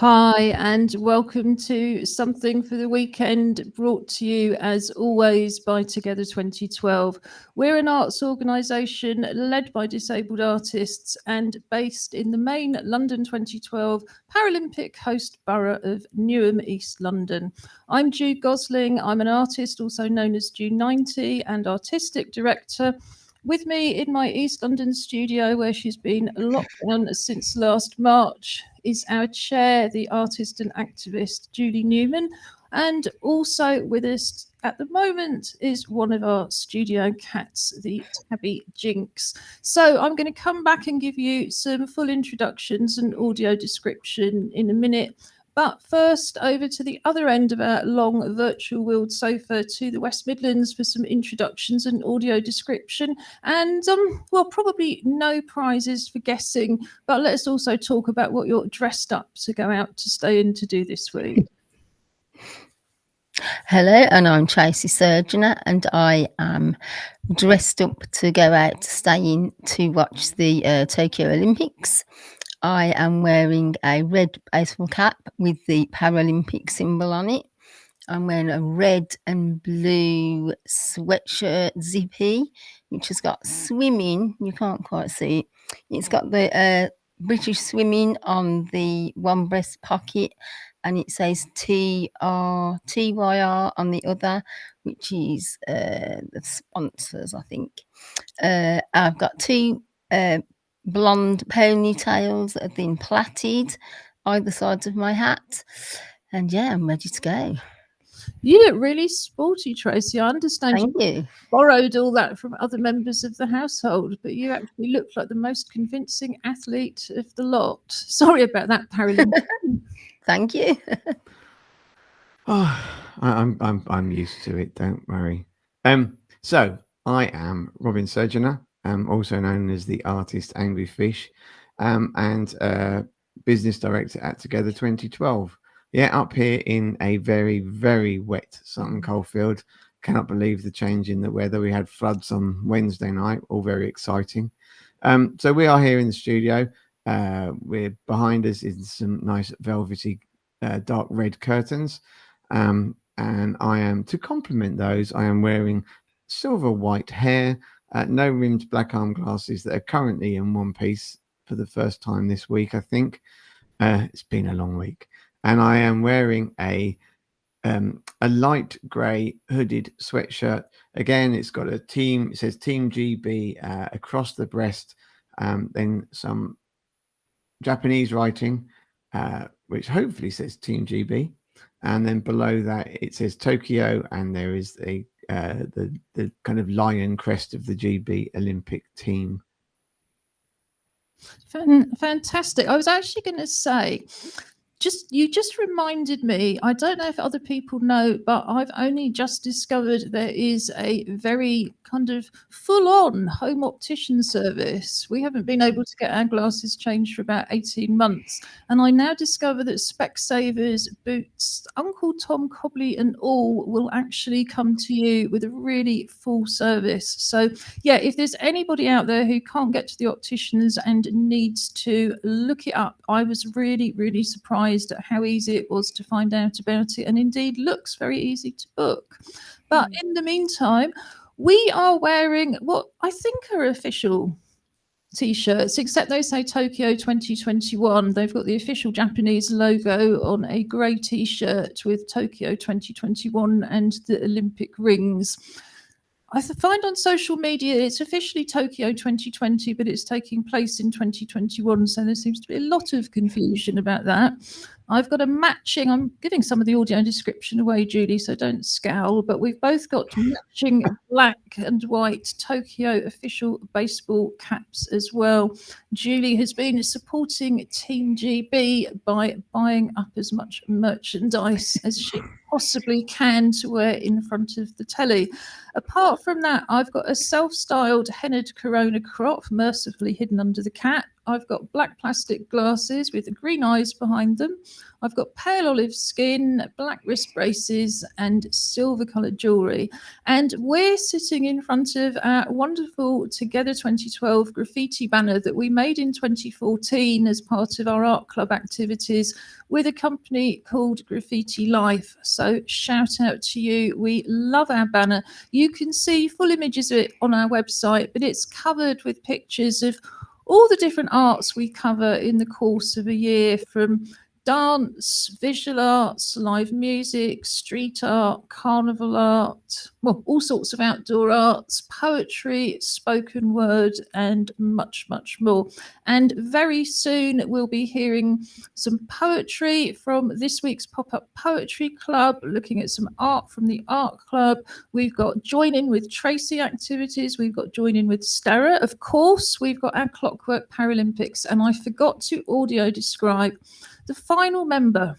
Hi, and welcome to Something for the Weekend, brought to you as always by Together 2012. We're an arts organisation led by disabled artists and based in the main London 2012 Paralympic host borough of Newham, East London. I'm Ju Gosling. I'm an artist, also known as Ju90, and artistic director. With me in my East London studio, where she's been locked down since last March, is our chair, the artist and activist Julie Newman. And also with us at the moment is one of our studio cats, the tabby Jinx. So I'm going to come back and give you some full introductions and audio description in a minute. But first, over to the other end of our long virtual wheeled sofa to the West Midlands for some introductions and audio description. And, well, probably no prizes for guessing, but let's also talk about what you're dressed up to go out to stay in to do this week. Hello, and I'm Tracy Surgeoner, and I am dressed up to go out to stay in to watch the Tokyo Olympics. I am wearing a red baseball cap with the Paralympic symbol on it. I'm wearing a red and blue sweatshirt zippy, which has got swimming. You can't quite see it. It's got the British swimming on the one breast pocket, and it says TYR on the other, which is the sponsors, I think. I've got two blonde ponytails that have been plaited either sides of my hat, and yeah, I'm ready to go. You look really sporty, Tracy. I understand Thank you. borrowed all that from other members of the household, but you actually look like the most convincing athlete of the lot. Sorry about that, Paralympic. Thank you. I'm used to it. Don't worry. So I am Robin Surgeoner, also known as the artist Angry Fish, and business director at Together 2012. Yeah, up here in a very, very wet Sutton Coldfield. Cannot believe the change in the weather. We had floods on Wednesday night, all very exciting. So we are here in the studio. We're behind us is some nice velvety dark red curtains. And I am, to complement those, I am wearing silver white hair, no rimmed black arm glasses that are currently in one piece for the first time this week, I think. It's been a long week. And I am wearing a light grey hooded sweatshirt. Again, it's got it says Team GB across the breast, then some Japanese writing, which hopefully says Team GB. And then below that, it says Tokyo, and there is the kind of lion crest of the GB Olympic team. Fantastic. I was actually going to say, you just reminded me, I don't know if other people know, but I've only just discovered there is a very kind of full-on home optician service. We haven't been able to get our glasses changed for about 18 months. And I now discover that Specsavers, Boots, Uncle Tom Cobley and all will actually come to you with a really full service. So yeah, if there's anybody out there who can't get to the opticians and needs to look it up, I was really, really surprised at how easy it was to find out about it, and indeed looks very easy to book. But in the meantime, we are wearing what I think are official t-shirts, except they say Tokyo 2021. They've got the official Japanese logo on a grey t-shirt with Tokyo 2021 and the Olympic rings. I find on social media it's officially Tokyo 2020, but it's taking place in 2021. So there seems to be a lot of confusion about that. I've got a matching, I'm giving some of the audio description away, Julie, so don't scowl, but we've both got matching black and white Tokyo official baseball caps as well. Julie has been supporting Team GB by buying up as much merchandise as she possibly can to wear in front of the telly. Apart from that, I've got a self-styled hennaed Corona crop, mercifully hidden under the cap, I've got black plastic glasses with the green eyes behind them. I've got pale olive skin, black wrist braces, and silver coloured jewellery. And we're sitting in front of our wonderful Together 2012 graffiti banner that we made in 2014 as part of our art club activities with a company called Graffiti Life. So shout out to you. We love our banner. You can see full images of it on our website, but it's covered with pictures of all the different arts we cover in the course of a year, from dance, visual arts, live music, street art, carnival art, well, all sorts of outdoor arts, poetry, spoken word, and much, much more. And very soon we'll be hearing some poetry from this week's pop-up poetry club, looking at some art from the art club. We've got join in with Tracy activities. We've got join in with Sterre. Of course, we've got our Clockwork Paralympics. And I forgot to audio describe the final member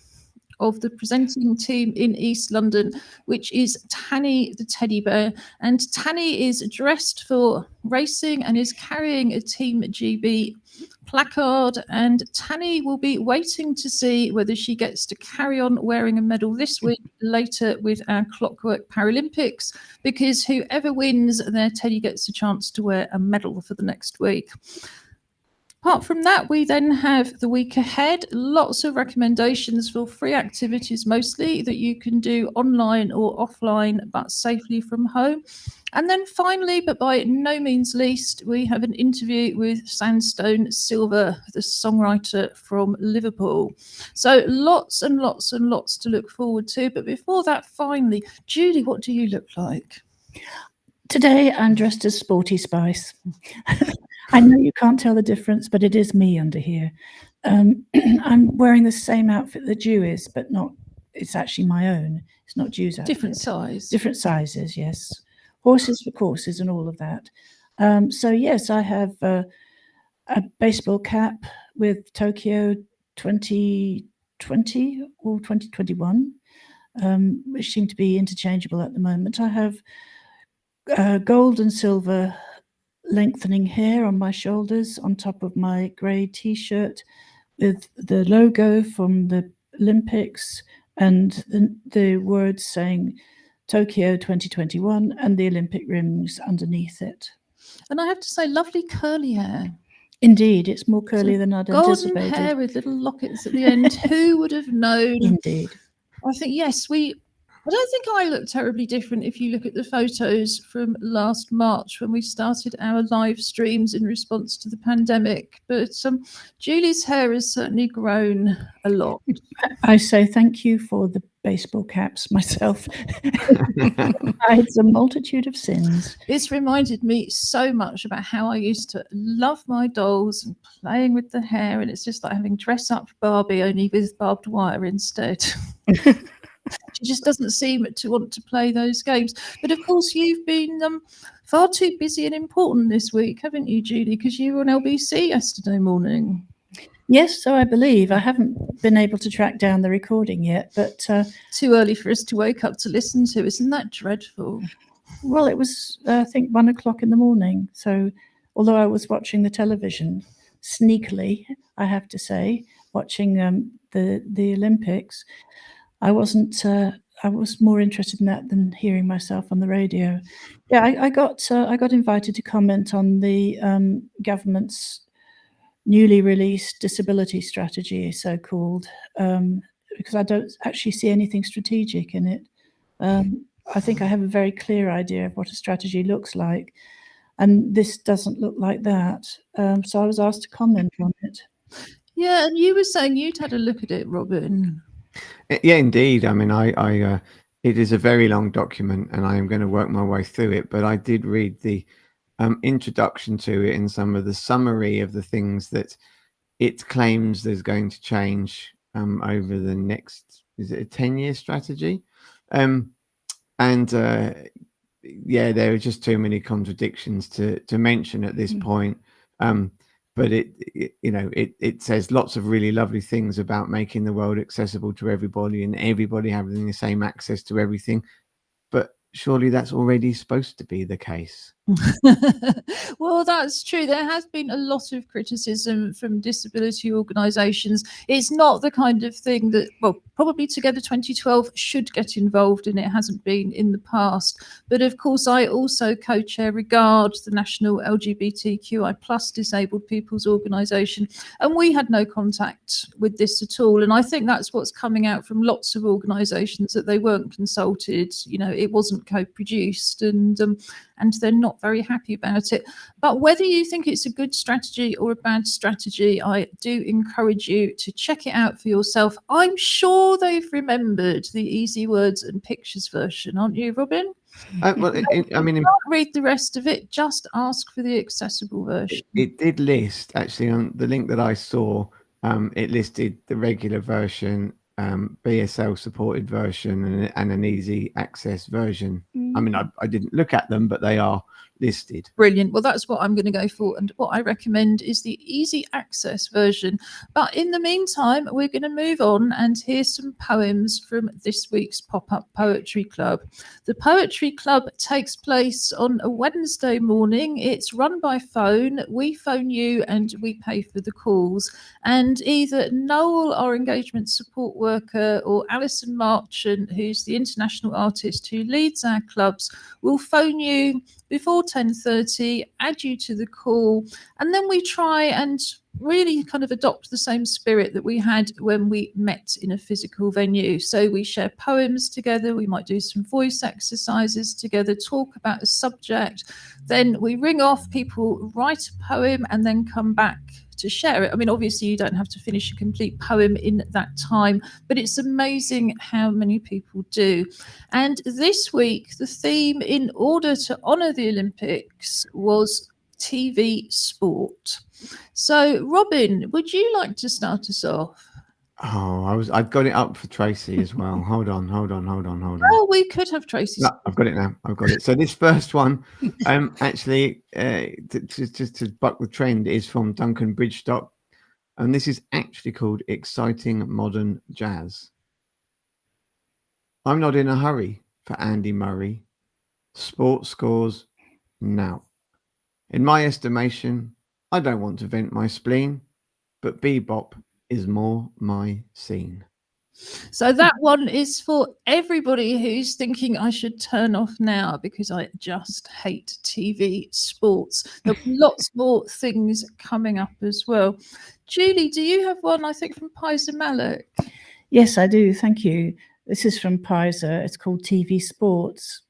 of the presenting team in East London, which is Tanny the teddy bear. And Tanny is dressed for racing and is carrying a Team GB placard. And Tanny will be waiting to see whether she gets to carry on wearing a medal this week, later with our Clockwork Paralympics, because whoever wins, their teddy gets a chance to wear a medal for the next week. Apart from that, we then have the week ahead, lots of recommendations for free activities mostly that you can do online or offline, but safely from home. And then finally, but by no means least, we have an interview with Sandstone Silver, the songwriter from Liverpool. So lots and lots and lots to look forward to. But before that, finally, Julie, what do you look like? Today, I'm dressed as Sporty Spice. I know you can't tell the difference, but it is me under here. I'm wearing the same outfit that Ju is, but not. It's actually my own. It's not Ju's outfit. Different size. Different sizes, yes. Horses for courses and all of that. So yes, I have a baseball cap with Tokyo 2020 or 2021, which seem to be interchangeable at the moment. I have gold and silver lengthening hair on my shoulders on top of my grey t-shirt with the logo from the Olympics and the words saying Tokyo 2021 and the Olympic rings underneath it. And I have to say, lovely curly hair. Indeed, it's more curly than I'd anticipated. Golden hair with little lockets at the end. Who would have known? Indeed. I think, yes, I don't think I look terribly different if you look at the photos from last March when we started our live streams in response to the pandemic. But Julie's hair has certainly grown a lot. I say thank you for the baseball caps myself. It's a multitude of sins. It's reminded me so much about how I used to love my dolls and playing with the hair. And it's just like having dress up Barbie, only with barbed wire instead. She just doesn't seem to want to play those games. But of course, you've been far too busy and important this week, haven't you, Julie? Because you were on LBC yesterday morning. Yes, so I believe. I haven't been able to track down the recording yet, but too early for us to wake up to listen to. Isn't that dreadful? Well, it was, I think, 1 o'clock in the morning. So although I was watching the television sneakily, I have to say, watching the Olympics, I wasn't. I was more interested in that than hearing myself on the radio. Yeah, I got invited to comment on the government's newly released disability strategy, so called, because I don't actually see anything strategic in it. I think I have a very clear idea of what a strategy looks like, and this doesn't look like that. So I was asked to comment on it. Yeah, and you were saying you'd had a look at it, Robin. Yeah, indeed. I mean, it is a very long document, and I am going to work my way through it. But I did read the introduction to it and some of the summary of the things that it claims there's going to change over the next, is it a 10-year strategy? Yeah, there are just too many contradictions to mention at this point. But it says lots of really lovely things about making the world accessible to everybody and everybody having the same access to everything. But surely that's already supposed to be the case. Well, that's true. There has been a lot of criticism from disability organisations. It's not the kind of thing that, well, probably Together 2012 should get involved in. It hasn't been in the past. But of course, I also co-chair Regard, the National LGBTQI plus disabled people's organisation, and we had no contact with this at all. And I think that's what's coming out from lots of organisations, that they weren't consulted. You know, it wasn't co-produced, and they're not very happy about it. But whether you think it's a good strategy or a bad strategy, I do encourage you to check it out for yourself. I'm sure they've remembered the easy words and pictures version, aren't you, Robin? Well, I mean, Can't read the rest of it, just ask for the accessible version. it did list, actually, on the link that I saw, it listed the regular version, BSL supported version, and an easy access version. I mean, I didn't look at them, but they are listed. Brilliant. Well, that's what I'm going to go for. And what I recommend is the easy access version. But in the meantime, we're going to move on and hear some poems from this week's Pop-Up Poetry Club. The Poetry Club takes place on a Wednesday morning. It's run by phone. We phone you and we pay for the calls. And either Noel, our engagement support worker, or Alison Marchant, who's the international artist who leads our clubs, will phone you before 10:30, add you to the call, and then we try and really kind of adopt the same spirit that we had when we met in a physical venue. So we share poems together, we might do some voice exercises together, talk about a subject, then we ring off, people write a poem and then come back to share it. I mean, obviously you don't have to finish a complete poem in that time, but it's amazing how many people do. And this week, the theme, in order to honour the Olympics, was TV sport. So, Robin, would you like to start us off? Oh, I've got it up for Tracy as well. Hold on. Oh, we could have Tracy. No, I've got it now. I've got it. So this first one, actually, just to buck the trend, is from Duncan Bridgestock, and this is actually called Exciting Modern Jazz. I'm not in a hurry for Andy Murray. Sport scores now. In my estimation, I don't want to vent my spleen, but bebop is more my scene. So that one is for everybody who's thinking I should turn off now because I just hate TV sports. There'll be lots more things coming up as well. Julie, do you have one, I think, from Paiza Malik? Yes, I do. Thank you. This is from Paiza. It's called TV Sports.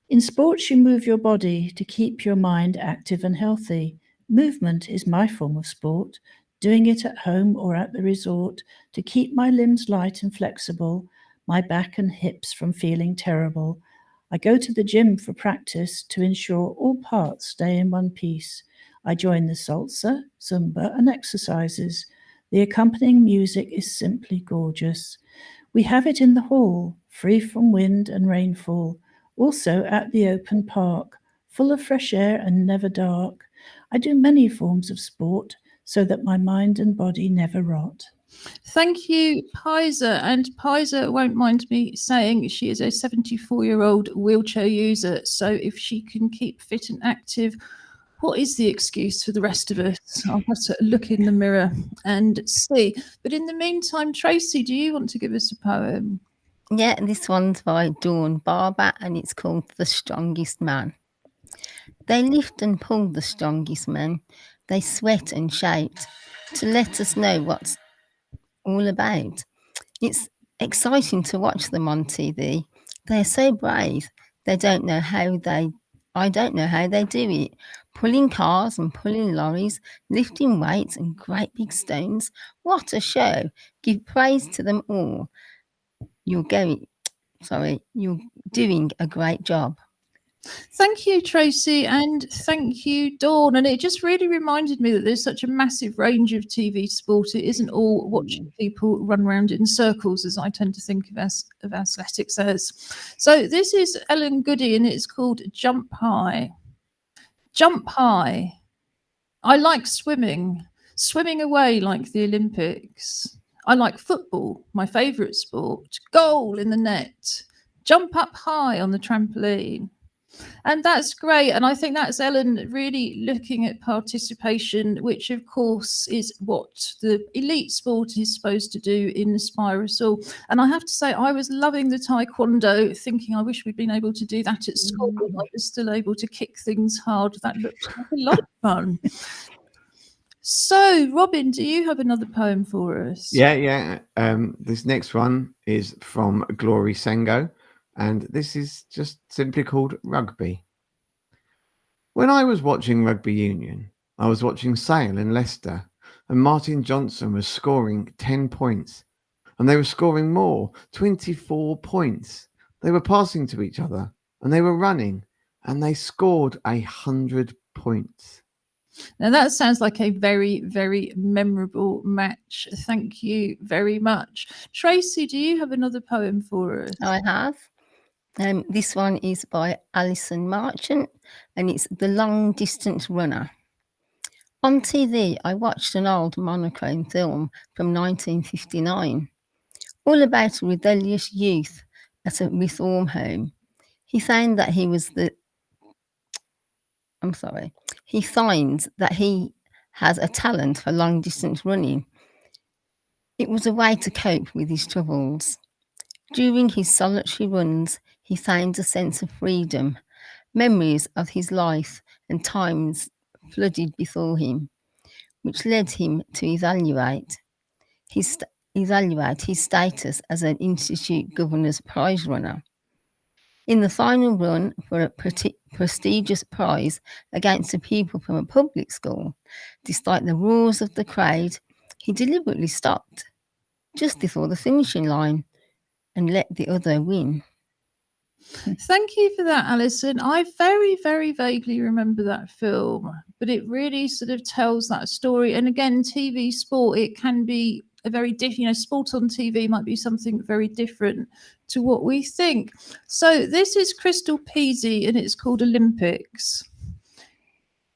In sports, you move your body to keep your mind active and healthy. Movement is my form of sport, doing it at home or at the resort to keep my limbs light and flexible, my back and hips from feeling terrible. I go to the gym for practice to ensure all parts stay in one piece. I join the salsa, Zumba, and exercises. The accompanying music is simply gorgeous. We have it in the hall, free from wind and rainfall. Also at the open park, full of fresh air and never dark. I do many forms of sport so that my mind and body never rot. Thank you, Paiza. And Paiza won't mind me saying she is a 74-year-old wheelchair user. So if she can keep fit and active, what is the excuse for the rest of us? I'll have to look in the mirror and see. But in the meantime, Tracy, do you want to give us a poem? Yeah, this one's by Dawn Barber and it's called The Strongest Man. They lift and pull the strongest men. They sweat and shout to let us know what's all about. It's exciting to watch them on TV. They're so brave. I don't know how they do it. Pulling cars and pulling lorries, lifting weights and great big stones. What a show. Give praise to them all. You're doing a great job. Thank you, Tracy, and thank you, Dawn. And it just really reminded me that there's such a massive range of TV sport. It isn't all watching people run around in circles, as I tend to think of athletics as. So this is Ellen Goody, and it's called Jump High. Jump high. I like swimming away like the Olympics. I like football, my favourite sport. Goal in the net. Jump up high on the trampoline. And that's great. And I think that's Ellen really looking at participation, which of course is what the elite sport is supposed to do, inspire us all. And I have to say, I was loving the taekwondo, thinking I wish we'd been able to do that at school. I was still able to kick things hard. That looked like a lot of fun. So, Robin, do you have another poem for us? Yeah. This next one is from Glory Sengo, and this is just simply called Rugby. When I was watching rugby union, I was watching Sale and Leicester, and Martin Johnson was scoring 10 points, and they were scoring more, 24 points. They were passing to each other, and they were running, and they scored 100 points. Now that sounds like a very, very memorable match. Thank you very much. Tracy, do you have another poem for us? I have. This one is by Alison Marchant, and it's The Long Distance Runner. On TV, I watched an old monochrome film from 1959, all about a rebellious youth at a reform home. He finds that he has a talent for long distance running. It was a way to cope with his troubles. During his solitary runs, he finds a sense of freedom. Memories of his life and times flooded before him, which led him to evaluate his status as an Institute Governor's Prize runner. In the final run for a prestigious prize against a pupil from a public school, despite the roars of the crowd, he deliberately stopped just before the finishing line and let the other win. Thank you for that, Alison. I very, very vaguely remember that film, but it really sort of tells that story. And again, TV sport, it can be a very different, sport on TV might be something very different to what we think. So this is Crystal Peasy and it's called Olympics.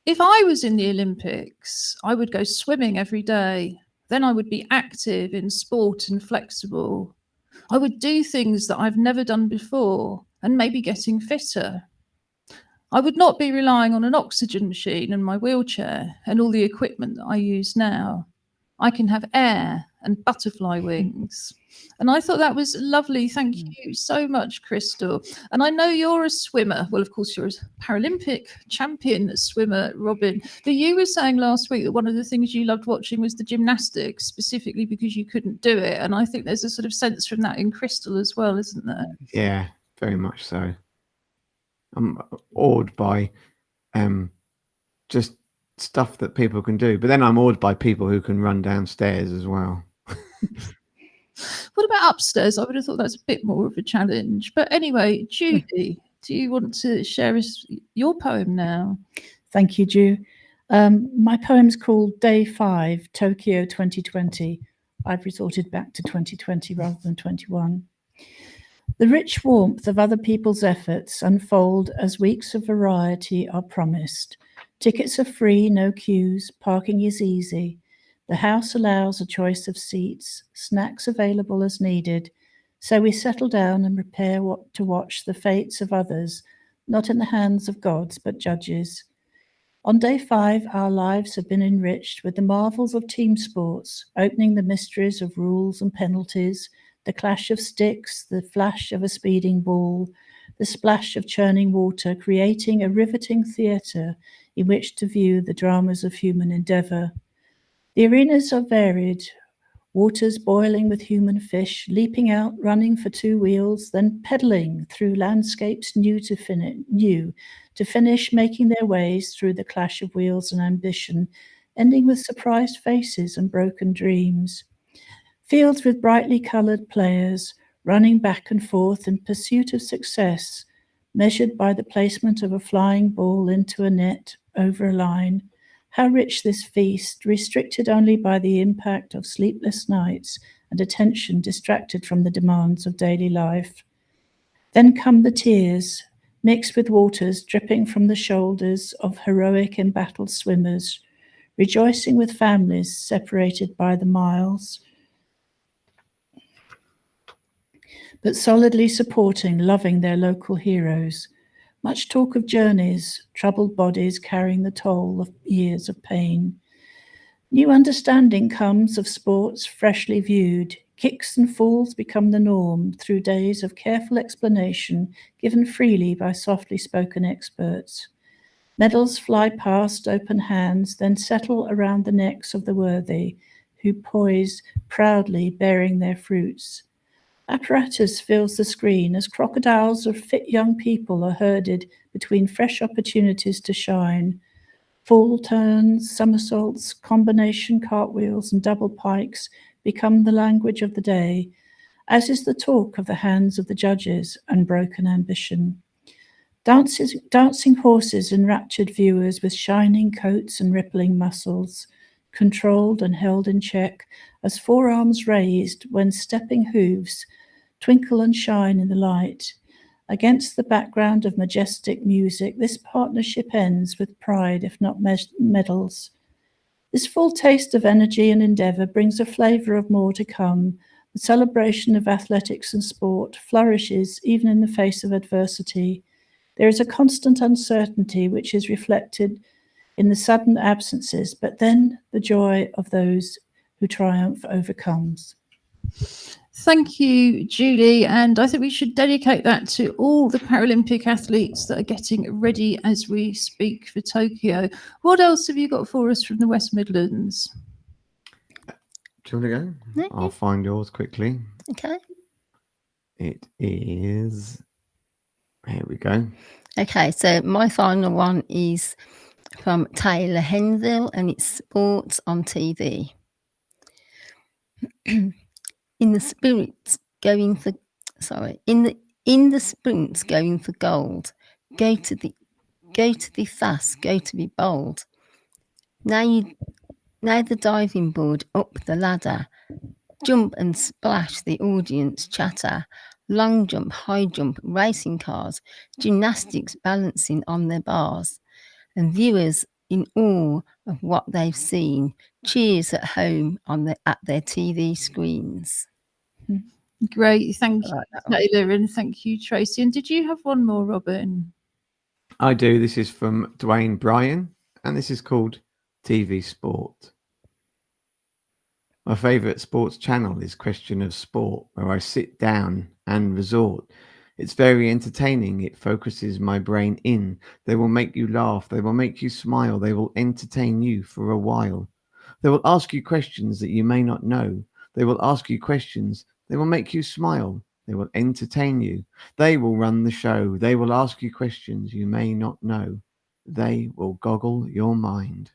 If I was in the Olympics, I would go swimming every day. Then I would be active in sport and flexible. I would do things that I've never done before and maybe getting fitter. I would not be relying on an oxygen machine and my wheelchair and all the equipment that I use now. I can have air and butterfly wings. And I thought that was lovely. Thank you so much, Crystal. And I know you're a swimmer. Well, of course, you're a Paralympic champion swimmer, Robin. But you were saying last week that one of the things you loved watching was the gymnastics, specifically because you couldn't do it. And I think there's a sort of sense from that in Crystal as well, isn't there? Yeah, very much so. I'm awed by just stuff that people can do, but then I'm awed by people who can run downstairs as well. What about upstairs? I would have thought that's a bit more of a challenge. But anyway, Julie, do you want to share us your poem now? Thank you, Ju. My poem's called Day 5, Tokyo 2020. I've resorted back to 2020 rather than 21. The rich warmth of other people's efforts unfold as weeks of variety are promised. Tickets are free, no queues, parking is easy. The house allows a choice of seats, snacks available as needed. So we settle down and prepare to watch the fates of others, not in the hands of gods, but judges. On day 5, our lives have been enriched with the marvels of team sports, opening the mysteries of rules and penalties, the clash of sticks, the flash of a speeding ball, the splash of churning water, creating a riveting theatre in which to view the dramas of human endeavour. The arenas are varied, waters boiling with human fish, leaping out, running for 2 wheels, then pedalling through landscapes new to finish, making their ways through the clash of wheels and ambition, ending with surprised faces and broken dreams. Fields with brightly coloured players, running back and forth in pursuit of success, measured by the placement of a flying ball into a net over a line. How rich this feast, restricted only by the impact of sleepless nights and attention distracted from the demands of daily life. Then come the tears, mixed with waters dripping from the shoulders of heroic embattled swimmers, rejoicing with families separated by the miles, but solidly supporting, loving their local heroes. Much talk of journeys, troubled bodies carrying the toll of years of pain. New understanding comes of sports freshly viewed. Kicks and falls become the norm through days of careful explanation given freely by softly spoken experts. Medals fly past open hands, then settle around the necks of the worthy, who poise proudly bearing their fruits. Apparatus fills the screen as crocodiles of fit young people are herded between fresh opportunities to shine. Full turns, somersaults, combination cartwheels, and double pikes become the language of the day, as is the talk of the hands of the judges and broken ambition. Dancing horses enraptured viewers with shining coats and rippling muscles, controlled and held in check as forearms raised when stepping hooves twinkle and shine in the light. Against the background of majestic music, this partnership ends with pride, if not medals. This full taste of energy and endeavour brings a flavour of more to come. The celebration of athletics and sport flourishes even in the face of adversity. There is a constant uncertainty which is reflected in the sudden absences, but then the joy of those who triumph overcomes. Thank you, Julie. And I think we should dedicate that to all the Paralympic athletes that are getting ready as we speak for Tokyo. What else have you got for us from the West Midlands? Do you want to go? No. I'll find yours quickly. Okay. It is. Here we go. Okay, so my final one is from Taylor Henville, and it's Sports on TV. In the sprints going for gold, go to be fast, go to be bold. Now the diving board up the ladder, jump and splash, the audience chatter. Long jump, high jump, racing cars, gymnastics balancing on their bars, and viewers in awe of what they've seen. Cheers at home at their TV screens. Great, thank I you, like that one. Taylor, and thank you, Tracy. And did you have one more, Robin? I do. This is from Dwayne Bryan, and this is called TV Sport. My favourite sports channel is Question of Sport, where I sit down and resort. It's very entertaining. It focuses my brain in. They will make you laugh. They will make you smile. They will entertain you for a while. They will ask you questions that you may not know. They will ask you questions. They will make you smile. They will entertain you. They will run the show. They will ask you questions you may not know. They will goggle your mind.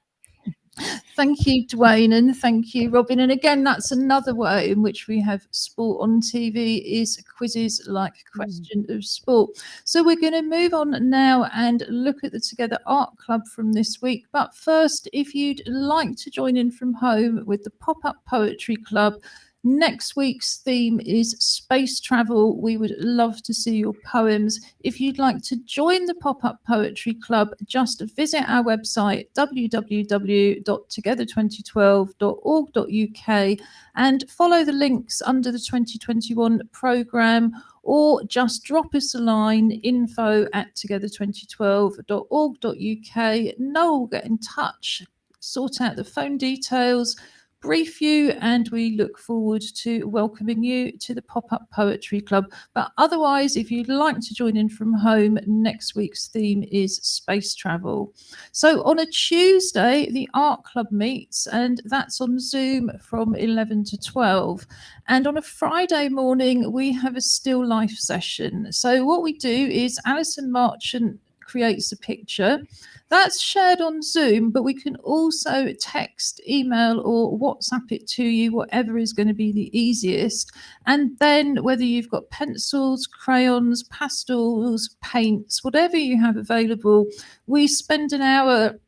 Thank you, Dwayne, and thank you, Robin. And again, that's another way in which we have sport on TV is quizzes like Question of Sport. So we're going to move on now and look at the Together Art Club from this week. But first, if you'd like to join in from home with the Pop-Up Poetry Club, next week's theme is space travel. We would love to see your poems. If you'd like to join the Pop-Up Poetry Club, just visit our website, www.together2012.org.uk, and follow the links under the 2021 programme, or just drop us a line, info@together2012.org.uk. Noel will get in touch, sort out the phone details, brief you, and we look forward to welcoming you to the Pop-Up Poetry Club. But otherwise, if you'd like to join in from home, next week's theme is space travel. So on a Tuesday, the Art Club meets, and that's on Zoom from 11 to 12. And on a Friday morning, we have a still life session. So what we do is Alison Marchant creates a picture that's shared on Zoom, but we can also text, email, or WhatsApp it to you, whatever is going to be the easiest. And then whether you've got pencils, crayons, pastels, paints, whatever you have available, we spend an hour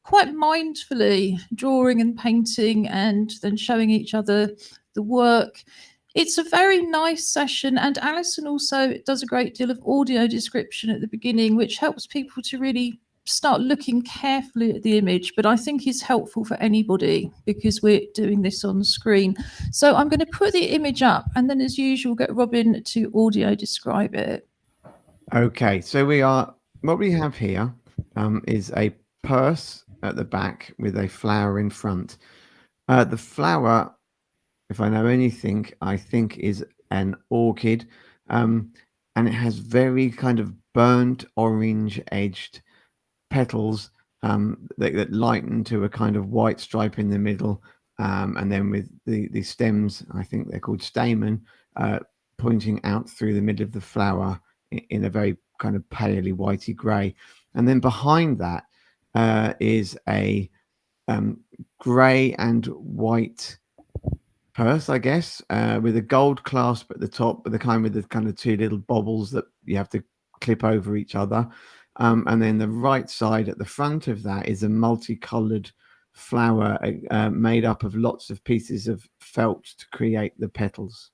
quite mindfully drawing and painting and then showing each other the work. It's a very nice session, and Alison also does a great deal of audio description at the beginning, which helps people to really start looking carefully at the image, but I think is helpful for anybody because we're doing this on screen. So I'm going to put the image up, and then as usual get Robin to audio describe it. Okay, so we are what we have here is a purse at the back with a flower in front. The flower, if I know anything, I think is an orchid, and it has very kind of burnt orange edged petals that lighten to a kind of white stripe in the middle, and then with the stems, I think they're called stamen, pointing out through the middle of the flower in a very kind of palely whitey grey. And then behind that is a grey and white purse, I guess, with a gold clasp at the top, with the kind of two little bobbles that you have to clip over each other. And then the right side at the front of that is a multicolored flower made up of lots of pieces of felt to create the petals.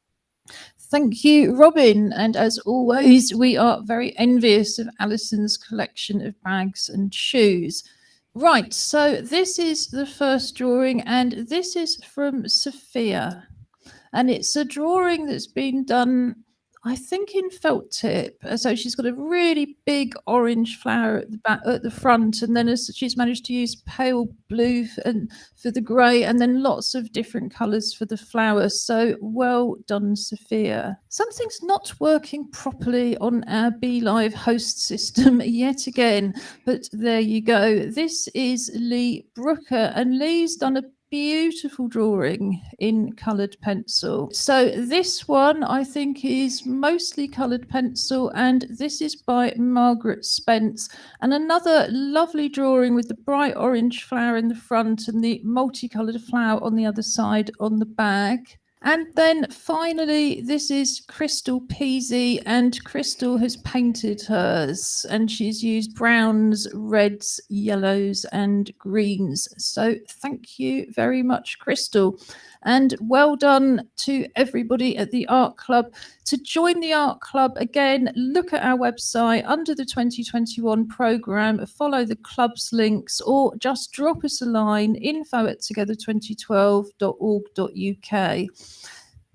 Thank you, Robin. And as always, we are very envious of Alison's collection of bags and shoes. Right, so this is the first drawing, and this is from Sophia. And it's a drawing that's been done, I think, in felt tip. So she's got a really big orange flower at the back, at the front, and then she's managed to use pale blue for the grey, and then lots of different colours for the flowers. So well done, Sophia. Something's not working properly on our BeLive host system yet again, but there you go. This is Lee Brooker, and Lee's done a beautiful drawing in coloured pencil. So this one I think is mostly coloured pencil, and this is by Margaret Spence. And another lovely drawing with the bright orange flower in the front and the multicoloured flower on the other side on the bag. And then finally, this is Crystal Peasy, and Crystal has painted hers, and she's used browns, reds, yellows, and greens. So thank you very much, Crystal. And well done to everybody at the Art Club. To join the Art Club, again, look at our website under the 2021 programme, follow the club's links, or just drop us a line, info@together2012.org.uk.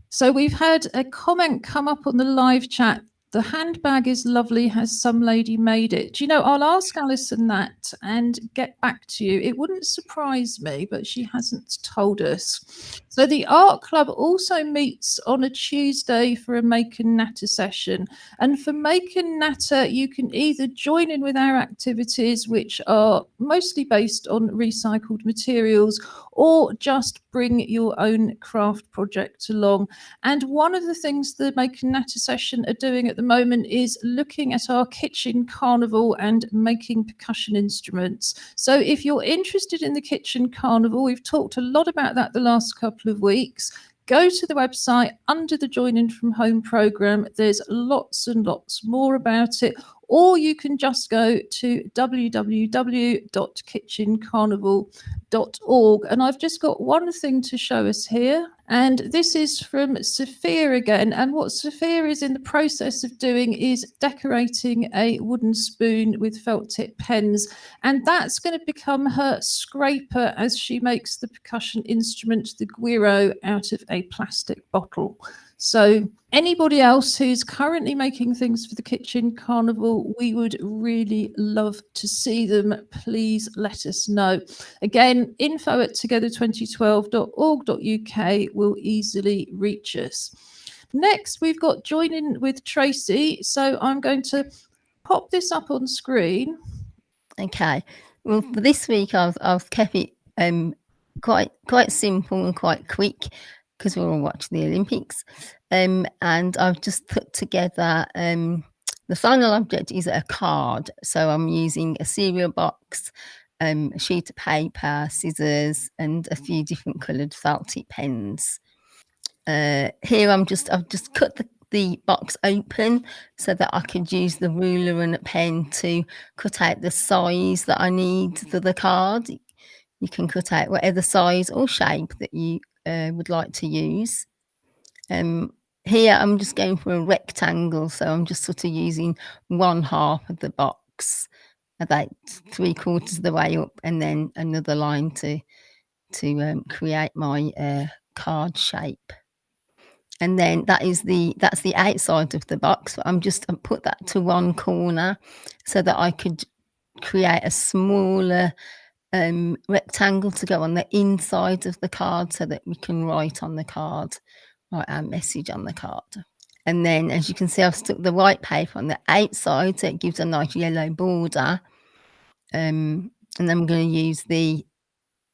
So we've had a comment come up on the live chat. The handbag is lovely. Has some lady made it? Do you know, I'll ask Alison that and get back to you. It wouldn't surprise me, but she hasn't told us. So the Art Club also meets on a Tuesday for a Make and Natter session. And for Make and Natter, you can either join in with our activities, which are mostly based on recycled materials, or just bring your own craft project along. And one of the things the Make and Natter session are doing at the moment is looking at our kitchen carnival and making percussion instruments. So if you're interested in the kitchen carnival, we've talked a lot about that the last couple of weeks. Go to the website under the Join In From Home programme. There's lots and lots more about it. Or you can just go to www.kitchencarnival.org. And I've just got one thing to show us here. And this is from Sophia again. And what Sophia is in the process of doing is decorating a wooden spoon with felt tip pens. And that's going to become her scraper as she makes the percussion instrument, the guiro, out of a plastic bottle. So anybody else who's currently making things for the Kitchen Carnival, we would really love to see them. Please let us know. Again, info@together2012.org.uk will easily reach us. Next, we've got Join In with Tracy. So I'm going to pop this up on screen. Okay. Well, for this week, I've kept it quite simple and quite quick because we're all watching the Olympics. And I've just put together the final object is a card. So I'm using a cereal box, a sheet of paper, scissors, and a few different coloured felt tip pens. Here I've just cut the box open so that I could use the ruler and a pen to cut out the size that I need for the card. You can cut out whatever size or shape that you would like to use. Here I'm just going for a rectangle, so I'm just sort of using one half of the box, about 3/4 of the way up, and then another line to create my card shape. And then that's the outside of the box. But I put that to one corner so that I could create a smaller rectangle to go on the inside of the card so that we can write our message on the card. And then, as you can see, I've stuck the white paper on the outside so it gives a nice yellow border. And then I'm going to use the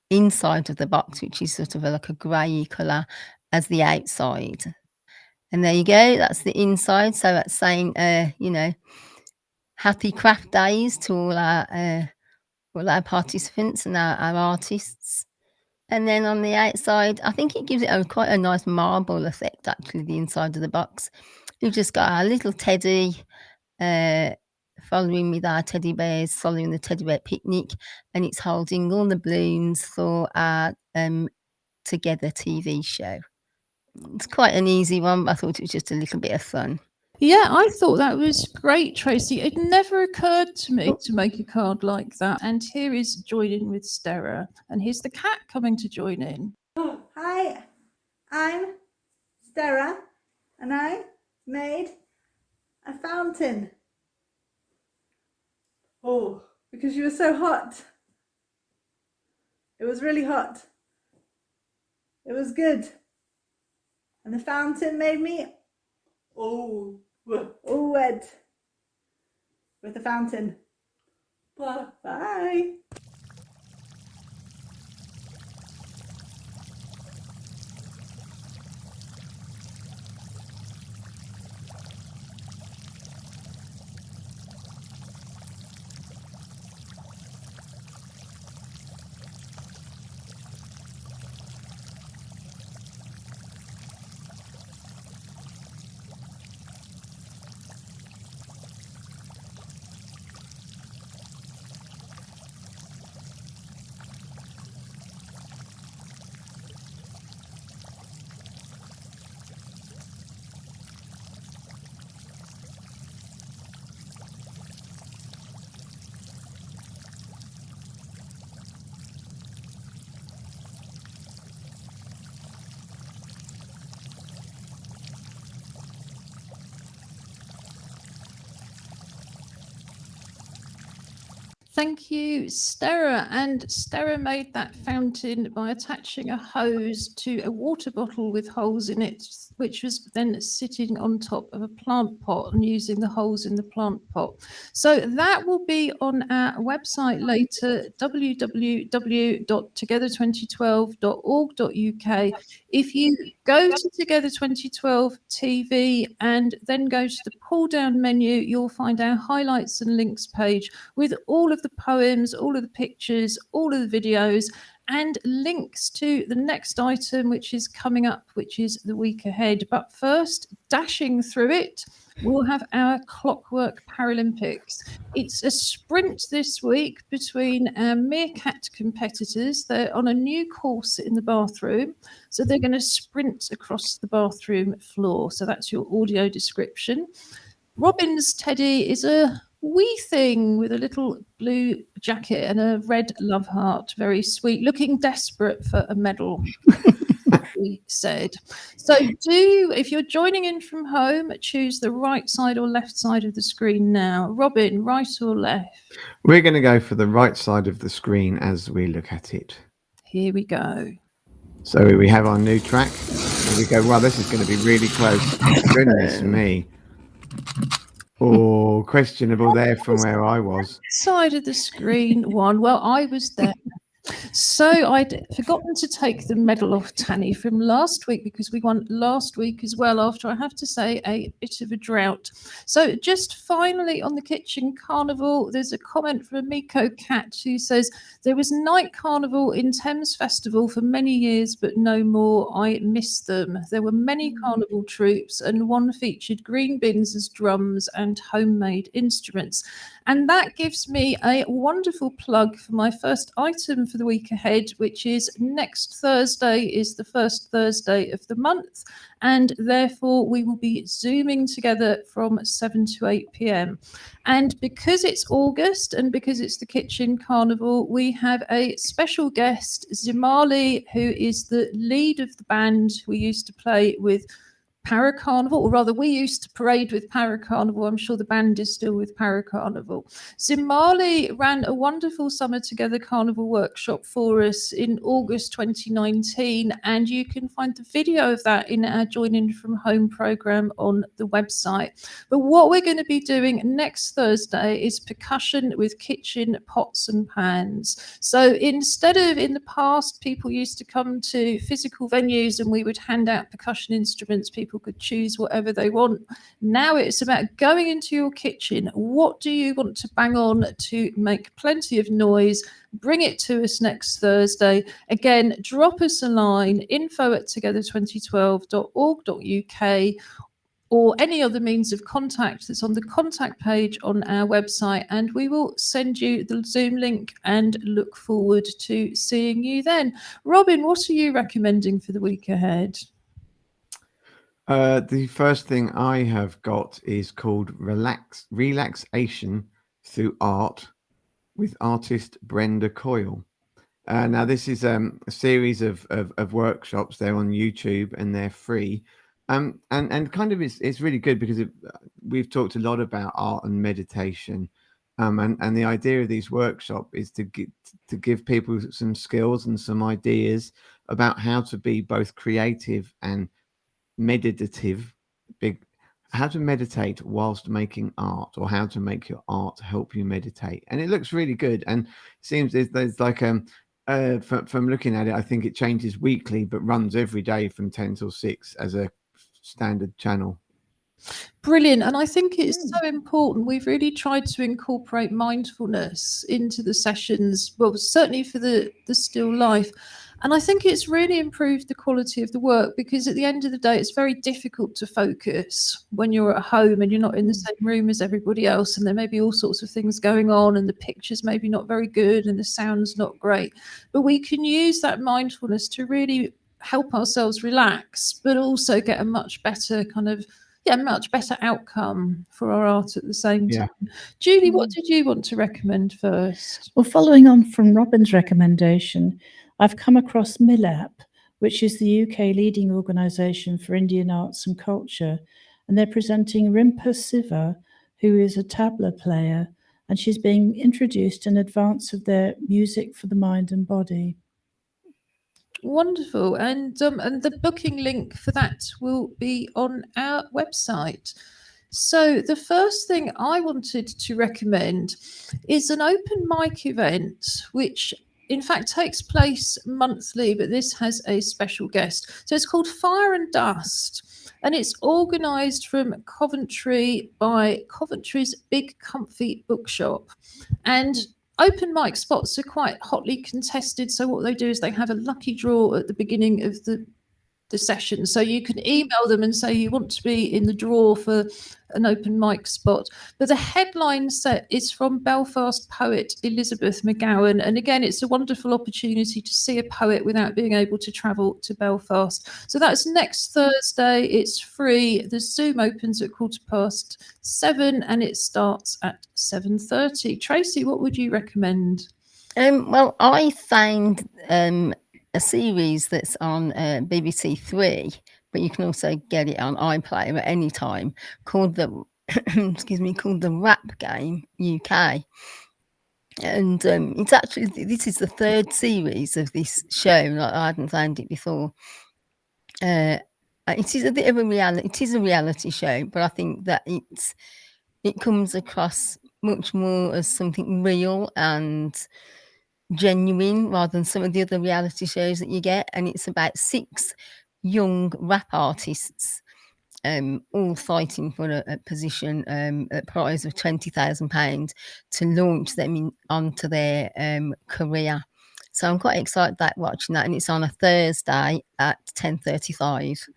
inside of the box, which is sort of like a grey colour, as the outside. And there you go, that's the inside. So that's saying, happy craft days to all our participants and our artists. And then on the outside, I think it gives it quite a nice marble effect, actually, the inside of the box. We've just got our little teddy following with our teddy bears, following the teddy bear picnic, and it's holding all the balloons for our Together TV show. It's quite an easy one, but I thought it was just a little bit of fun. Yeah, I thought that was great, Tracy. It never occurred to me to make a card like that. And here is joining with Sterre. And here's the cat coming to join in. Hi, I'm Sterre, and I made a fountain. Oh, because you were so hot. It was really hot. It was good. And the fountain made me all wet with the fountain. Bye. Thank you, Sterre. And Sterre made that fountain by attaching a hose to a water bottle with holes in it, which was then sitting on top of a plant pot and using the holes in the plant pot. So that will be on our website later, www.together2012.org.uk. If you go to Together 2012 TV and then go to the pull down menu, you'll find our highlights and links page with all of the poems, all of the pictures, all of the videos, and links to the next item, which is coming up, which is the week ahead. But first, dashing through it, we'll have our Clockwork Paralympics. It's a sprint this week between our meerkat competitors. They're on a new course in the bathroom, so they're going to sprint across the bathroom floor. So that's your audio description. Robin's teddy is a wee thing with a little blue jacket and a red love heart, very sweet, looking desperate for a medal. We said. So if you're joining in from home, choose the right side or left side of the screen now. Robin, right or left? We're going to go for the right side of the screen as we look at it. Here we go. So we have our new track. Here we go. Wow, this is going to be really close. Goodness me. Oh, questionable there from where I was. Side of the screen one. Well, I was there. So I'd forgotten to take the medal off Tanny from last week because we won last week as well, after, I have to say, a bit of a drought. So just finally on the kitchen carnival, there's a comment from Miko Cat who says, there was night carnival in Thames Festival for many years, but no more. I miss them. There were many carnival troops and one featured green bins as drums and homemade instruments. And that gives me a wonderful plug for my first item for the week ahead, which is next Thursday is the first Thursday of the month. And therefore, we will be Zooming together from 7 to 8 p.m. And because it's August and because it's the Kitchen Carnival, we have a special guest, Zimali, who is the lead of the band we used to play with Para Carnival, or rather we used to parade with Para Carnival. I'm sure the band is still with Para Carnival. Zimali ran a wonderful Summer Together Carnival workshop for us in August 2019, and you can find the video of that in our Joining from Home programme on the website. But what we're going to be doing next Thursday is percussion with kitchen pots and pans. So instead of in the past, people used to come to physical venues and we would hand out percussion instruments. People could choose whatever they want. Now it's about going into your kitchen. What do you want to bang on to make plenty of noise? Bring it to us next Thursday. Again, drop us a line, info@together2012.org.uk, or any other means of contact that's on the contact page on our website, and we will send you the Zoom link and look forward to seeing you then. Robin, what are you recommending for the week ahead? The first thing I have got is called Relaxation Through Art with artist Brenda Coyle. Now, this is a series of workshops. They're on YouTube and they're free. And kind of it's really good because we've talked a lot about art and meditation. And the idea of these workshops is to give people some skills and some ideas about how to be both creative and meditative, how to meditate whilst making art, or how to make your art help you meditate. And it looks really good, and it seems there's like from looking at it, I think it changes weekly but runs every day from 10 till 6 as a standard channel. Brilliant. And I think it's so important. We've really tried to incorporate mindfulness into the sessions, well, certainly for the still life. And I think it's really improved the quality of the work, because at the end of the day, it's very difficult to focus when you're at home and you're not in the same room as everybody else. And there may be all sorts of things going on, and the picture's maybe not very good and the sound's not great. But we can use that mindfulness to really help ourselves relax, but also get a much better much better outcome for our art at the same time. Julie, what did you want to recommend first? Well, following on from Robin's recommendation, I've come across MILAP, which is the UK leading organisation for Indian arts and culture, and they're presenting Rimpa Siva, who is a tabla player, and she's being introduced in advance of their music for the mind and body. Wonderful. And the booking link for that will be on our website. So the first thing I wanted to recommend is an open mic event, which in fact takes place monthly, but this has a special guest. So it's called Fire and Dust, and it's organised from Coventry by Coventry's Big Comfy Bookshop. And open mic spots are quite hotly contested. So what they do is they have a lucky draw at the beginning of the session. So you can email them and say you want to be in the draw for an open mic spot. But the headline set is from Belfast poet Elizabeth McGowan. And again, it's a wonderful opportunity to see a poet without being able to travel to Belfast. So that's next Thursday. It's free. The Zoom opens at 7:15 and it starts at 7:30. Tracy, what would you recommend? Well, I found a series that's on BBC Three, but you can also get it on iPlayer at any time, called the called the Rap Game UK. And it's actually, this is the third series of this show. Like, I hadn't found it before. It is a bit of a reality. It is a reality show, but I think that it comes across much more as something real and genuine rather than some of the other reality shows that you get. And it's about 6 young rap artists, all fighting for a position at prize of £20,000 to launch them onto their career. So I'm quite excited about watching that, and it's on a Thursday at 10:35.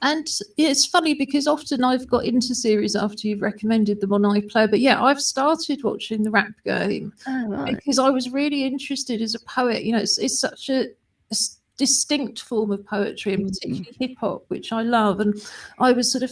And it's funny because often I've got into series after you've recommended them on iPlayer, but yeah, I've started watching the Rap Game because I was really interested as a poet. You know, it's such a distinct form of poetry, and particularly hip hop, which I love. And I was sort of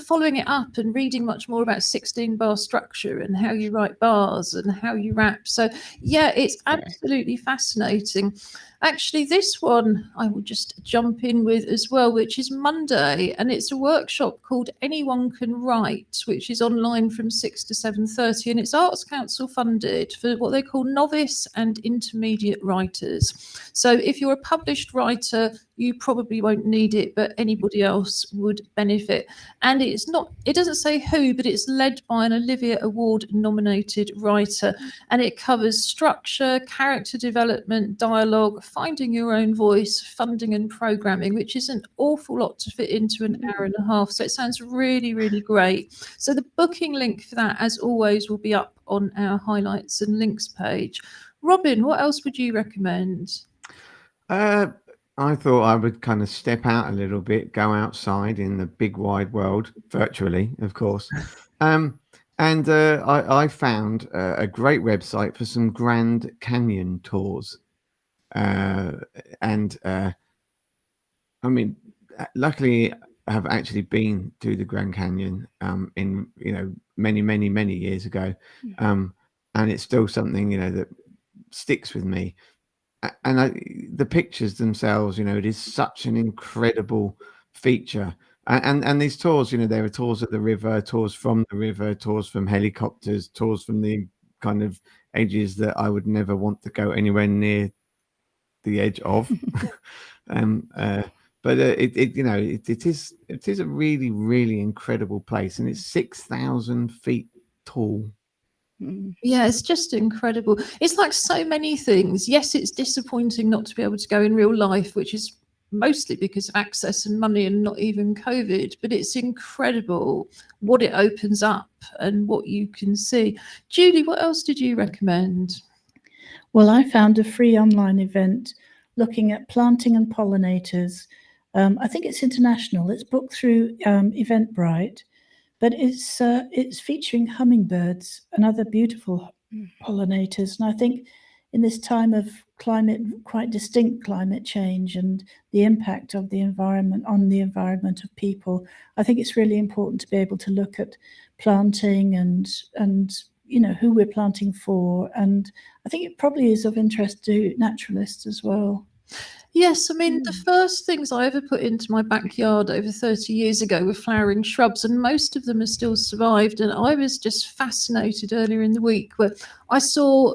following it up and reading much more about 16-bar structure and how you write bars and how you rap. So yeah, it's absolutely fascinating. Actually, this one I will just jump in with as well, which is Monday, and it's a workshop called Anyone Can Write, which is online from 6 to 7:30, and it's Arts Council funded for what they call novice and intermediate writers. So if you're a published writer, you probably won't need it, but anybody else would benefit. And it doesn't say who, but it's led by an Olivier Award nominated writer, and it covers structure, character development, dialogue, finding your own voice, funding and programming, which is an awful lot to fit into an hour and a half. So it sounds really, really great. So the booking link for that, as always, will be up on our highlights and links page. Robin, what else would you recommend? I thought I would kind of step out a little bit, go outside in the big wide world, virtually, of course. I found a great website for some Grand Canyon tours. I mean, luckily, I have actually been to the Grand Canyon in many years ago, and it's still something that sticks with me. And the pictures themselves, it is such an incredible feature. And these tours, there are tours of the river, tours from the river, tours from helicopters, tours from the kind of edges that I would never want to go anywhere near the edge of. But it is a really, really incredible place, and it's 6,000 feet tall. Yeah, it's just incredible. It's like so many things. Yes, it's disappointing not to be able to go in real life, which is mostly because of access and money and not even COVID, but it's incredible what it opens up and what you can see. Julie, what else did you recommend? Well, I found a free online event looking at planting and pollinators. I think it's international. It's booked through Eventbrite, but it's featuring hummingbirds and other beautiful pollinators. And I think in this time of quite distinct climate change and the impact of the environment on the environment of people, I think it's really important to be able to look at planting and who we're planting for. And I think it probably is of interest to naturalists as well. Yes, I mean, the first things I ever put into my backyard over 30 years ago were flowering shrubs, and most of them have still survived. And I was just fascinated earlier in the week where I saw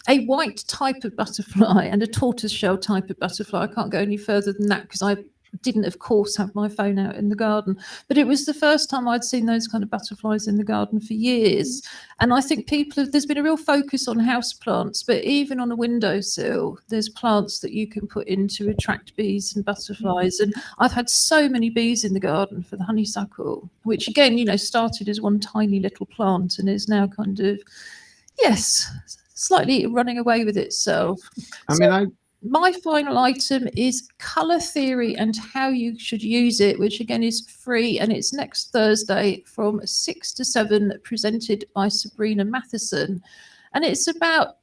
a white type of butterfly and a tortoiseshell type of butterfly. I can't go any further than that because I didn't, of course, have my phone out in the garden. But it was the first time I'd seen those kind of butterflies in the garden for years. And I think there's been a real focus on houseplants, but even on a windowsill, there's plants that you can put in to attract bees and butterflies. And I've had so many bees in the garden for the honeysuckle, which again, started as one tiny little plant and is now kind of, yes, slightly running away with itself. My final item is colour theory and how you should use it, which again is free, and it's next Thursday from 6 to 7, presented by Sabrina Matheson. And it's about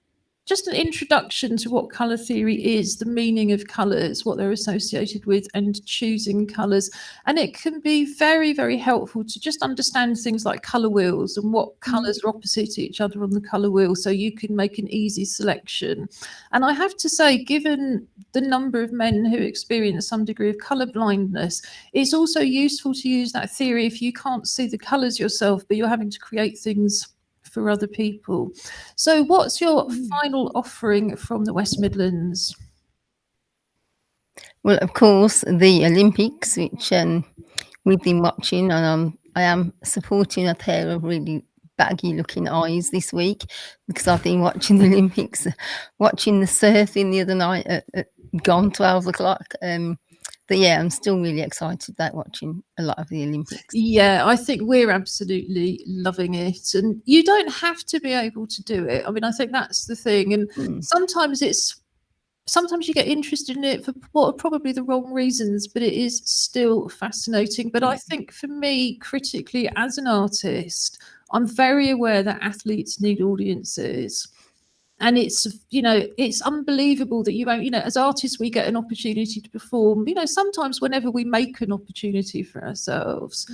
just an introduction to what colour theory is, the meaning of colours, what they're associated with, and choosing colours. And it can be very, very helpful to just understand things like colour wheels and what colours are opposite each other on the colour wheel, so you can make an easy selection. And I have to say, given the number of men who experience some degree of colour blindness, it's also useful to use that theory if you can't see the colours yourself, but you're having to create things for other people. So what's your final offering from the West Midlands? Well, of course, the Olympics, which we've been watching, and I am supporting a pair of really baggy looking eyes this week because I've been watching the Olympics, watching the surfing the other night at gone 12 o'clock. But yeah, I'm still really excited about watching a lot of the Olympics. Yeah, I think we're absolutely loving it. And you don't have to be able to do it. I mean, I think that's the thing. And sometimes you get interested in it for what are probably the wrong reasons, but it is still fascinating. But I think for me, critically, as an artist, I'm very aware that athletes need audiences. And it's unbelievable that you won't, as artists, we get an opportunity to perform, sometimes whenever we make an opportunity for ourselves.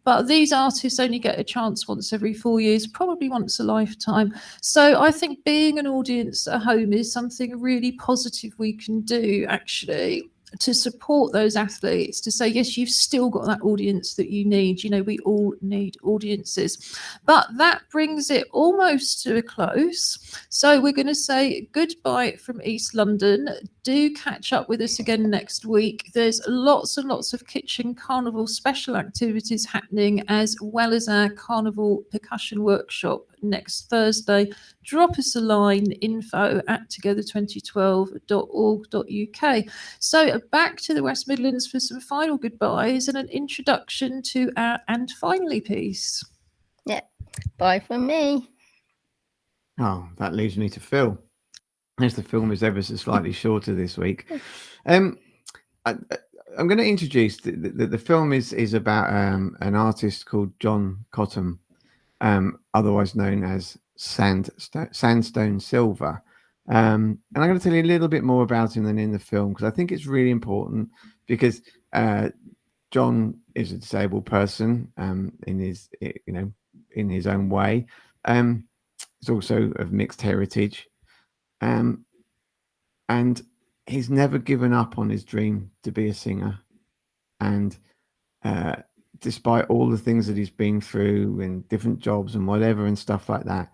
But these artists only get a chance once every 4 years, probably once a lifetime. So I think being an audience at home is something really positive we can do, actually, to support those athletes, to say, yes, you've still got that audience that you need. You know, we all need audiences. But that brings it almost to a close. So we're going to say goodbye from East London. Do catch up with us again next week. There's lots and lots of Kitchen Carnival special activities happening, as well as our Carnival percussion workshop next Thursday. Drop us a line, info@together2012.org.uk. So back to the West Midlands for some final goodbyes and an introduction to our And Finally piece. Yeah, bye from me. Oh, that leaves me to Phil, as the film is ever so slightly shorter this week. I'm going to introduce the film is about an artist called John Cottam, otherwise known as Sandstone Silver. And I'm going to tell you a little bit more about him than in the film, because I think it's really important, because John is a disabled person in his own way. He's also of mixed heritage, and he's never given up on his dream to be a singer. And despite all the things that he's been through and different jobs and whatever and stuff like that,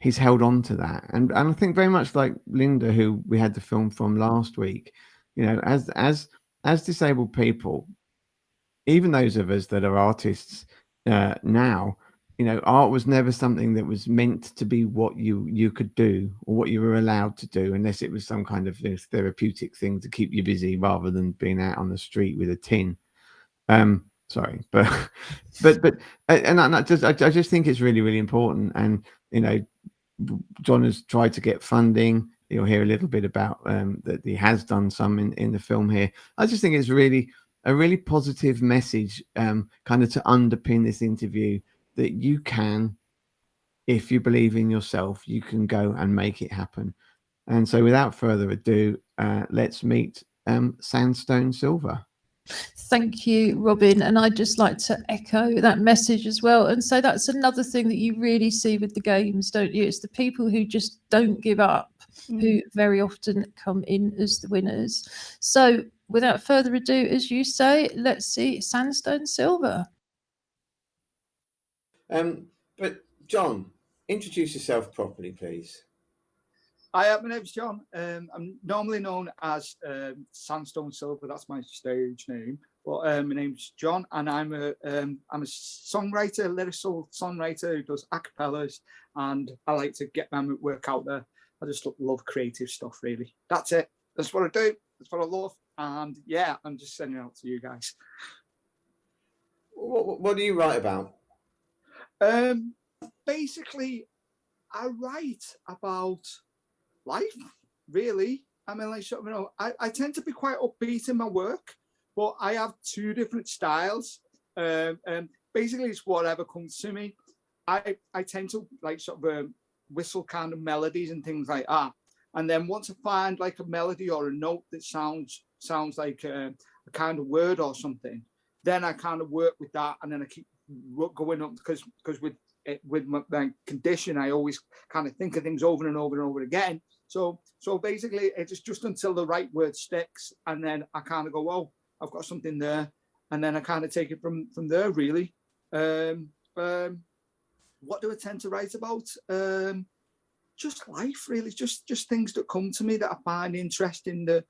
he's held on to that. And I think very much like Linda, who we had the film from last week, you know, as disabled people, even those of us that are artists now, you know, art was never something that was meant to be what you could do or what you were allowed to do, unless it was some kind of therapeutic thing to keep you busy rather than being out on the street with a tin. Sorry, but I just think it's really, really important. And, you know, John has tried to get funding. You'll hear a little bit about that he has done some in the film here. I just think it's really a really positive message, kind of to underpin this interview, that you can, if you believe in yourself, you can go and make it happen. And so without further ado, let's meet Sandstone Silver. Thank you, Robin. And I'd just like to echo that message as well. And so that's another thing that you really see with the games, don't you? It's the people who just don't give up, who very often come in as the winners. So without further ado, as you say, let's see Sandstone Silver. But John, introduce yourself properly, please. Hi, my name's John. I'm normally known as Sandstone Silver. That's my stage name. But my name's John, and I'm a songwriter, lyrical songwriter who does acapellas, and I like to get my work out there. I just love creative stuff, really. That's it. That's what I do. That's what I love. And yeah, I'm just sending it out to you guys. What do you write about? Basically, I write about life, really. I mean, like, you know, I tend to be quite upbeat in my work, but I have two different styles. Basically, it's whatever comes to me. I tend to like sort of whistle kind of melodies and things like that. And then once I find like a melody or a note that sounds like a kind of word or something, then I kind of work with that, and then I keep going up, because with my condition, I always kind of think of things over and over and over again. So basically, it's just until the right word sticks, and then I kind of go, oh, I've got something there, and then I kind of take it from there, really. What do I tend to write about? Just life, really. Just things that come to me that I find interesting. The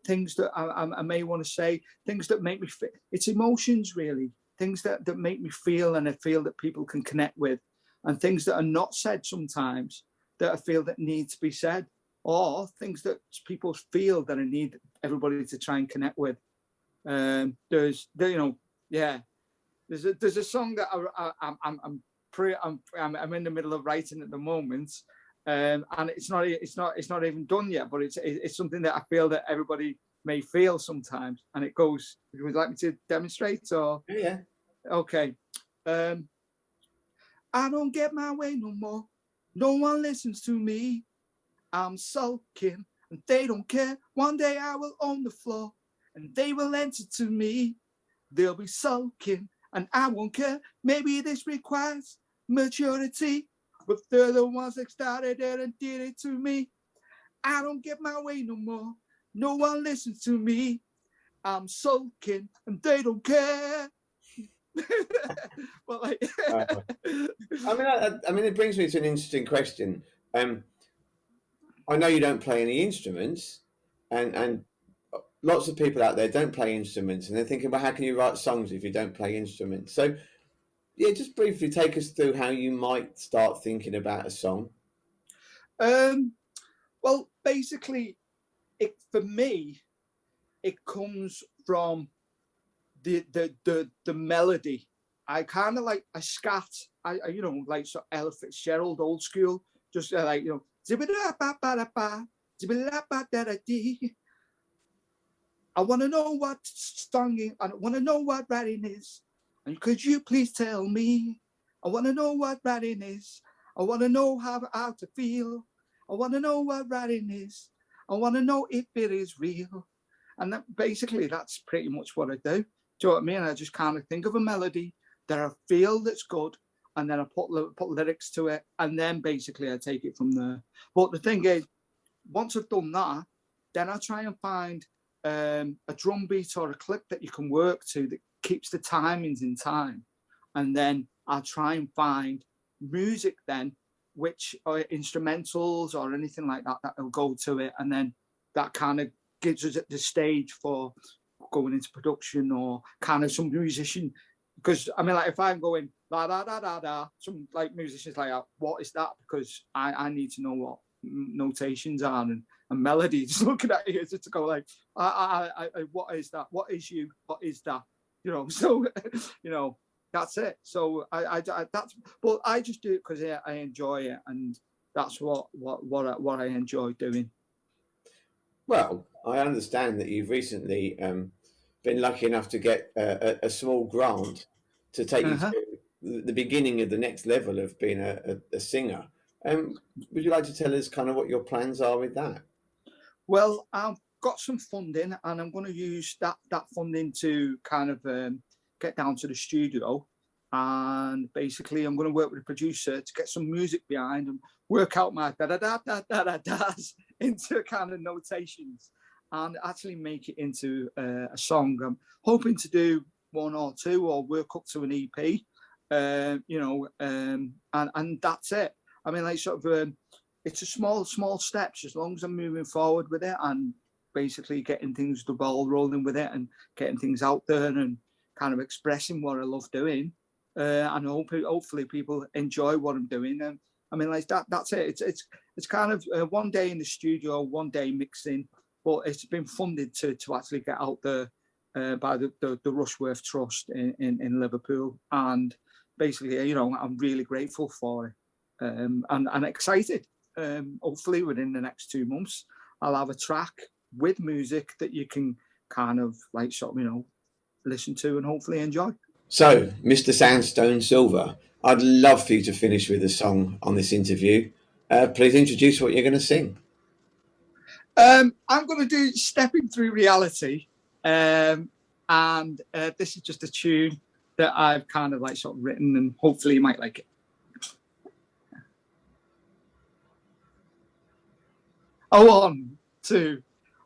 things that I may want to say, things that make me feel. It's emotions, really. Things that make me feel, and I feel that people can connect with, and things that are not said sometimes that I feel that need to be said, or things that people feel that I need everybody to try and connect with. There's a song that I'm in the middle of writing at the moment, and it's not even done yet, but it's something that I feel that everybody may feel sometimes, and it goes. Would you like me to demonstrate, or? Yeah. Okay. I don't get my way no more. No one listens to me. I'm sulking, and they don't care. One day I will own the floor, and they will answer to me. They'll be sulking, and I won't care. Maybe this requires maturity, but they're the ones that started it and did it to me. I don't get my way no more. No one listens to me. I'm sulking and they don't care. But like, I mean, it brings me to an interesting question. I know you don't play any instruments, and lots of people out there don't play instruments, and they're thinking, well, how can you write songs if you don't play instruments? So, yeah, just briefly take us through how you might start thinking about a song. Well, basically, for me, it comes from the melody. I kind of like a scat. I you know, like so Ella Fitzgerald, old school, just like, you know, I want to know what songing, I want to know what writing is, and could you please tell me? I want to know what writing is. I want to know how to feel. I want to know what writing is. I want to know if it is real. And that, basically, that's pretty much what I do. Do you know what I mean? I just kind of think of a melody that I feel that's good, and then I put lyrics to it, and then basically I take it from there. But the thing is, once I've done that, then I try and find a drum beat or a click that you can work to that keeps the timings in time. And then I try and find music then, which are instrumentals or anything like that, that will go to it. And then that kind of gives us the stage for going into production or kind of some musician. Because I mean, like if I'm going da da da da da, some like musicians like, what is that? Because I need to know what notations are and melody. Just looking at it to go like, what is that? What is you? What is that? You know, so you know, that's it. So that's, but I just do it because I enjoy it, and that's what I enjoy doing. Well, I understand that you've recently been lucky enough to get a small grant to take you through the beginning of the next level of being a singer. Would you like to tell us kind of what your plans are with that? Well, I've got some funding, and I'm going to use that funding to kind of get down to the studio, and basically I'm going to work with a producer to get some music behind and work out my da da da da da da da's into kind of notations and actually make it into a song. I'm hoping to do one or two or work up to an EP, you know, and that's it. I mean, like sort of, it's a small steps as long as I'm moving forward with it and basically getting things, the ball rolling with it and getting things out there and kind of expressing what I love doing. And hopefully people enjoy what I'm doing. And I mean, like that's it. It's kind of one day in the studio, one day mixing, but it's been funded to actually get out there by the Rushworth Trust in Liverpool. And basically, you know, I'm really grateful for it and excited. Hopefully within the next 2 months, I'll have a track with music that you can kind of like sort of, you know, listen to and hopefully enjoy. So, Mr. Sandstone Silver, I'd love for you to finish with a song on this interview. Please introduce what you're going to sing. I'm going to do Stepping Through Reality. And this is just a tune that I've kind of like sort of written, and hopefully you might like it. A 1, 2,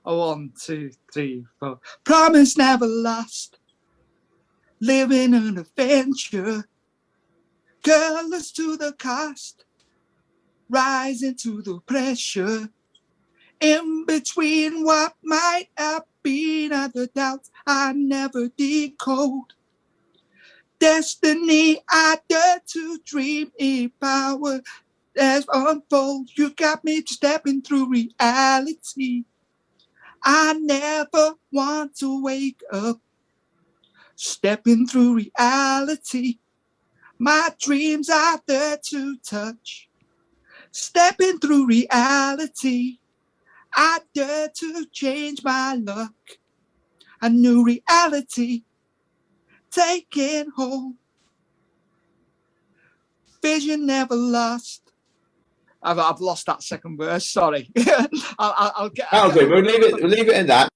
a 1, 2, 3, 4. Promise never lost. Living an adventure. Girlless to the cost. Rising to the pressure. In between what might have been and the doubts I never decode. Destiny I dare to dream in power as unfold. You got me stepping through reality. I never want to wake up. Stepping through reality. My dreams are there to touch. Stepping through reality. I dare to change my luck. A new reality. Taking hold. Vision never lost. I've lost that second verse. Sorry. I'll get. Okay, we'll leave it at that.